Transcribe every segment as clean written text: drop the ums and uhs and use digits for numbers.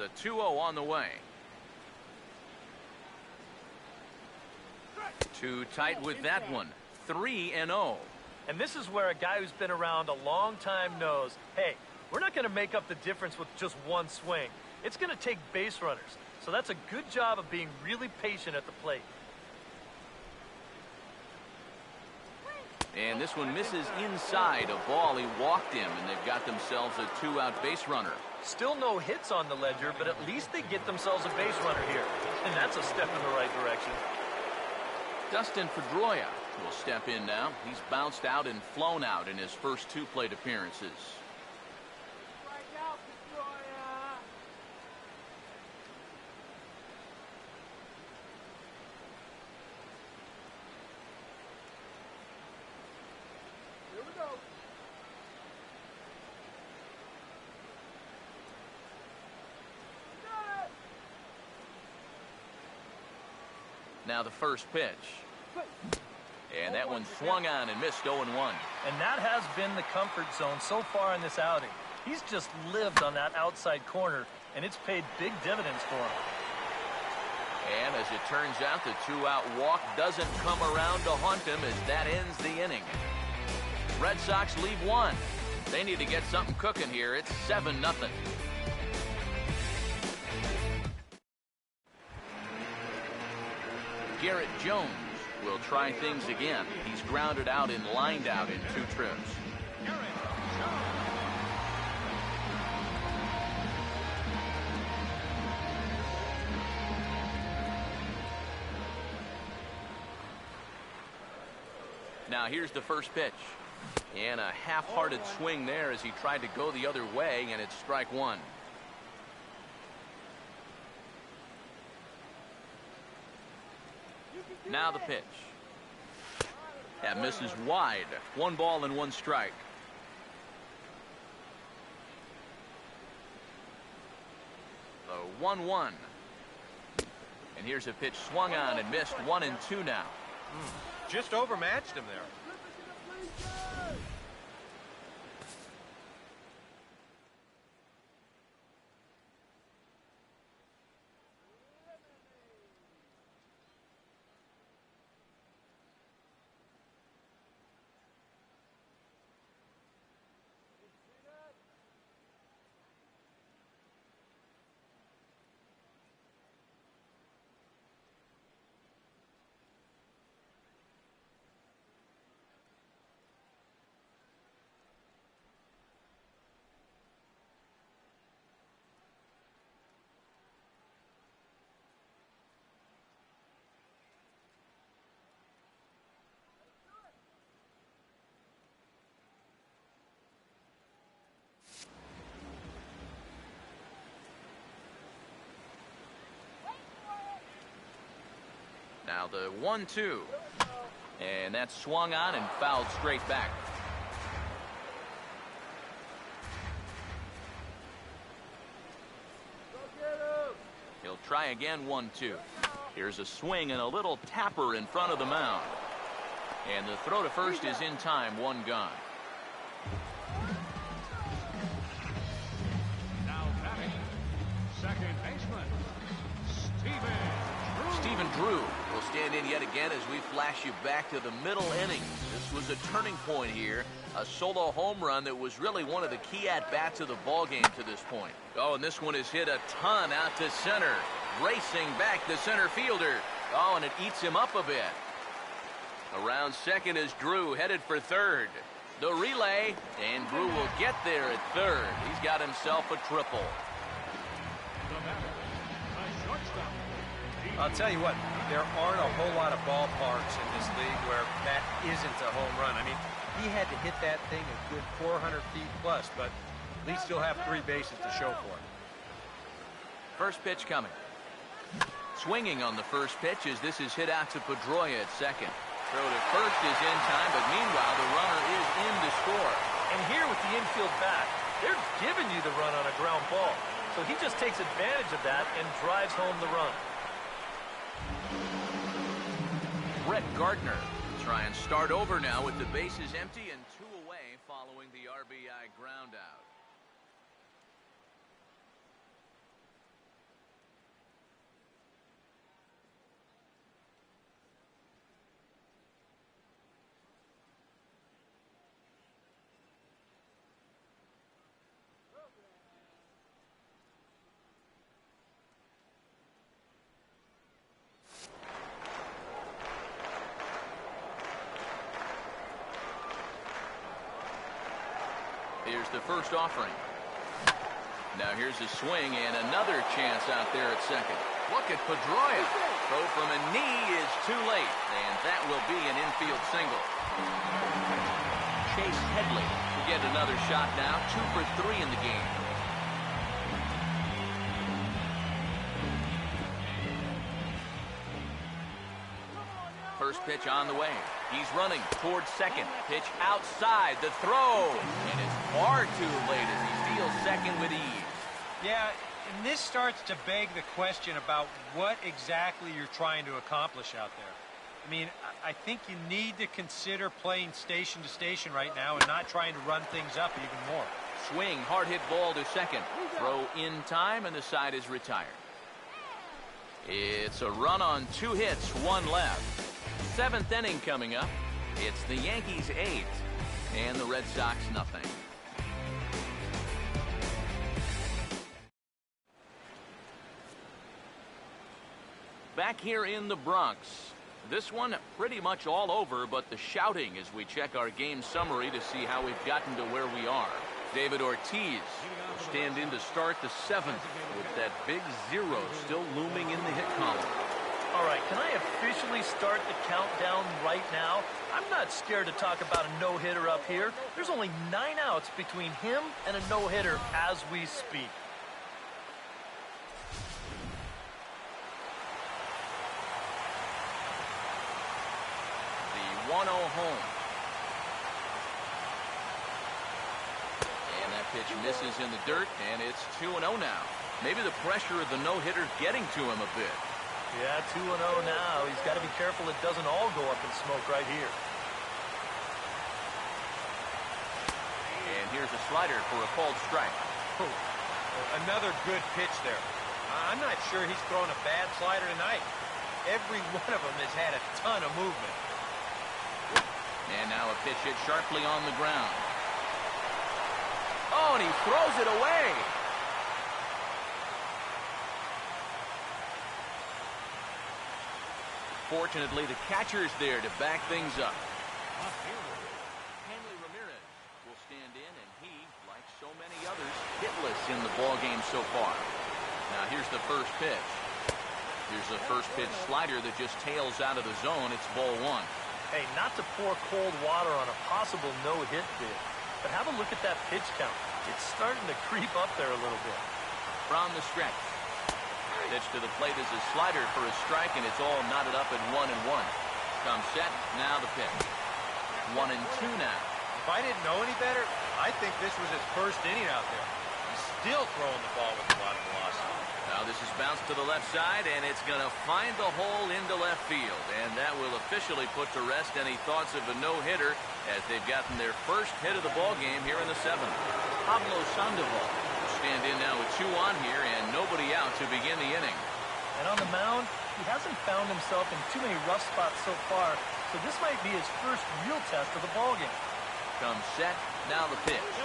The 2-0 on the way. Too tight with that one. 3-0. And this is where a guy who's been around a long time knows, hey, we're not going to make up the difference with just one swing. It's going to take base runners. So that's a good job of being really patient at the plate. And this one misses inside a ball. He walked him, and they've got themselves a 2-out base runner. Still no hits on the ledger, but at least they get themselves a base runner here. And that's a step in the right direction. Dustin Pedroia will step in now. He's bounced out and flown out in his first 2 plate appearances. Now the first pitch. And that one swung on and missed 0-1. And that has been the comfort zone so far in this outing. He's just lived on that outside corner, and it's paid big dividends for him. And as it turns out, the 2-out walk doesn't come around to haunt him as that ends the inning. Red Sox leave 1. They need to get something cooking here. It's 7-0. Garrett Jones will try things again. He's grounded out and lined out in 2 trips. Now here's the first pitch. And a half-hearted swing there as he tried to go the other way, and it's strike 1. Now the pitch. That misses wide. 1 ball and 1 strike. The 1-1. And here's a pitch swung on and missed. 1-2 now. Just overmatched him there. Now the 1-2. And that's swung on and fouled straight back. He'll try again. 1-2. Here's a swing and a little tapper in front of the mound. And the throw to first is in time. 1 gone. Now batting, second baseman, Stephen Drew will stand in yet again as we flash you back to the middle innings. This was a turning point here. A solo home run that was really one of the key at-bats of the ballgame to this point. Oh, and this one is hit a ton out to center. Racing back the center fielder. Oh, and it eats him up a bit. Around second is Drew, headed for third. The relay, and Drew will get there at third. He's got himself a triple. I'll tell you what, there aren't a whole lot of ballparks in this league where that isn't a home run. I mean, he had to hit that thing a good 400 feet plus, but at least he'll have 3 bases to show for it. First pitch coming. Swinging on the first pitch as this is hit out to Pedroia at second. Throw to first is in time, but meanwhile the runner is in to score. And here with the infield back, they're giving you the run on a ground ball. So he just takes advantage of that and drives home the run. Brett Gardner will try and start over now with the bases empty and 2 away following the RBI ground out. Here's the first offering. Now here's a swing and another chance out there at second. Look at Pedroia. Throw from a knee is too late, and that will be an infield single. Chase Headley will get another shot now, 2 for 3 in the game. First pitch on the way. He's running towards second. Pitch outside. The throw. And it's far too late as he steals second with ease. Yeah, and this starts to beg the question about what exactly you're trying to accomplish out there. I mean, I think you need to consider playing station to station right now and not trying to run things up even more. Swing, hard hit ball to second. Throw in time, and the side is retired. It's a run on 2 hits, 1 left. 7th inning coming up. It's the Yankees 8 and the Red Sox nothing. Back here in the Bronx. This one pretty much all over, but the shouting as we check our game summary to see how we've gotten to where we are. David Ortiz will stand in to start the 7th with that big 0 still looming in the hit column. All right, can I officially start the countdown right now? I'm not scared to talk about a no-hitter up here. There's only 9 outs between him and a no-hitter as we speak. The 1-0 home. And that pitch misses in the dirt, and it's 2-0 now. Maybe the pressure of the no-hitter's getting to him a bit. Yeah, 2-0 now. He's got to be careful it doesn't all go up in smoke right here. And here's a slider for a called strike. Oh, another good pitch there. I'm not sure he's thrown a bad slider tonight. Every one of them has had a ton of movement. And now a pitch hit sharply on the ground. Oh, and he throws it away. Fortunately, the catcher's there to back things up. Hanley Ramirez will stand in, and he, like so many others, hitless in the ballgame so far. Now here's the first pitch. Here's the first pitch slider that just tails out of the zone. It's ball 1. Hey, not to pour cold water on a possible no-hit bid, but have a look at that pitch count. It's starting to creep up there a little bit. From the stretch. Pitch to the plate is a slider for a strike, and it's all knotted up at 1-1. Comes set, now the pitch. 1-2 now. If I didn't know any better, I think this was his first inning out there. He's still throwing the ball with a lot of velocity. Now this is bounced to the left side, and it's going to find the hole into left field. And that will officially put to rest any thoughts of a no-hitter as they've gotten their first hit of the ball game here in the 7th. Pablo Sandoval will stand in now with 2 on here and nobody out to begin the inning. And on the mound, he hasn't found himself in too many rough spots so far, so this might be his first real test of the ball game. Comes set, now the pitch.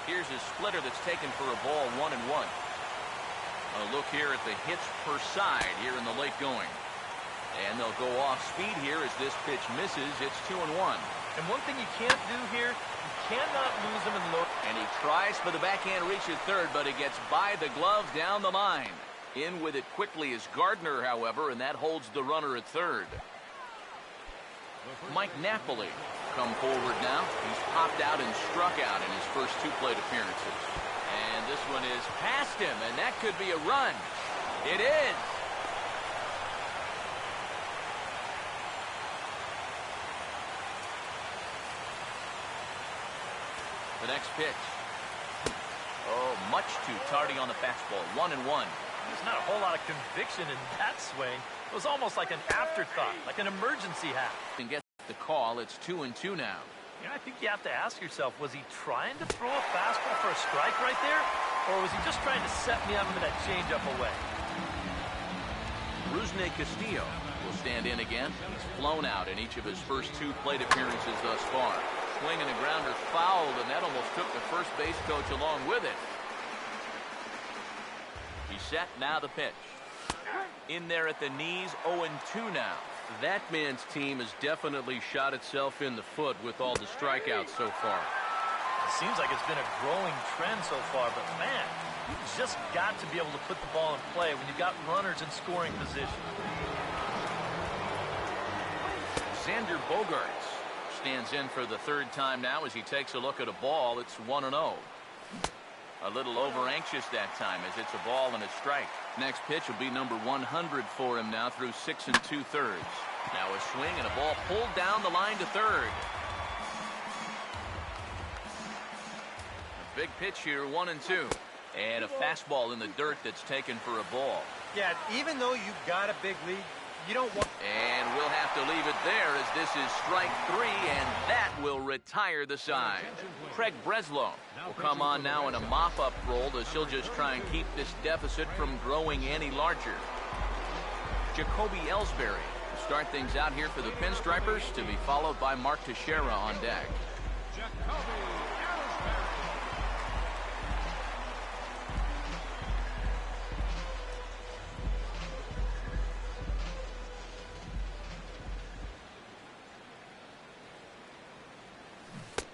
Here's his splitter that's taken for a ball, 1-1. A look here at the hits per side here in the late going. And they'll go off speed here as this pitch misses. It's 2-1. And one thing you can't do here, you cannot lose him in low. And he tries for the backhand reach at third, but he gets by the glove down the line. In with it quickly is Gardner, however, and that holds the runner at third. Mike Napoli come forward now. He's popped out and struck out in his first 2 plate appearances. And this one is past him, and that could be a run. It is. The next pitch. Oh, much too tardy on the fastball. 1-1. There's not a whole lot of conviction in that swing. It was almost like an afterthought, like an emergency hat. And get the call. It's 2-2 now. You know, I think you have to ask yourself, was he trying to throw a fastball for a strike right there? Or was he just trying to set me up for that changeup away? Rusney Castillo will stand in again. He's flown out in each of his first 2 plate appearances thus far. Swing and a grounder fouled, and that almost took the first base coach along with it. He's set, now the pitch. In there at the knees, 0-2 now. That man's team has definitely shot itself in the foot with all the strikeouts so far. It seems like it's been a growing trend so far, but man, you've just got to be able to put the ball in play when you've got runners in scoring position. Xander Bogaerts stands in for the third time now as he takes a look at a ball. It's 1-0. A little over-anxious that time as it's a ball and a strike. Next pitch will be number 100 for him now through 6 2/3. Now a swing and a ball pulled down the line to third. A big pitch here, 1-2. And a fastball in the dirt that's taken for a ball. Yeah, even though you've got a big lead, you don't want... And we'll have to leave it there as this is strike 3, and that will retire the side. Craig Breslow will come on now in a mop-up role as he'll just try and keep this deficit from growing any larger. Jacoby Ellsbury will start things out here for the Pinstripers, to be followed by Mark Teixeira on deck.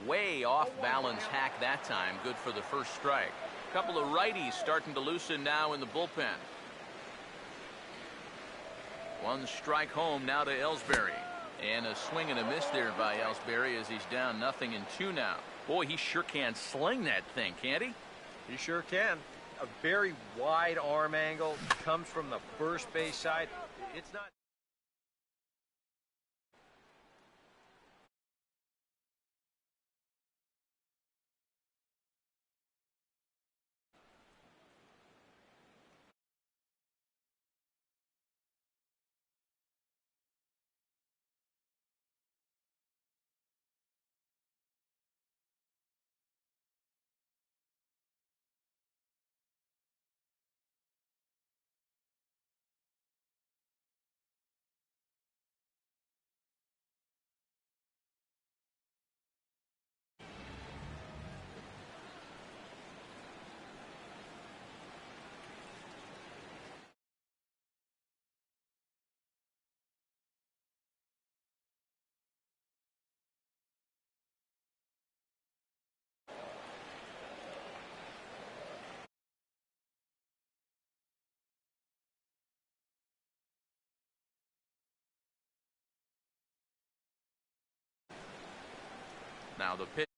Way off balance hack that time. Good for the first strike. A couple of righties starting to loosen now in the bullpen. One strike home now to Ellsbury. And a swing and a miss there by Ellsbury as he's down 0-2 now. Boy, he sure can sling that thing, can't he? He sure can. A very wide arm angle. Comes from the first base side. It's not... Now the pitch.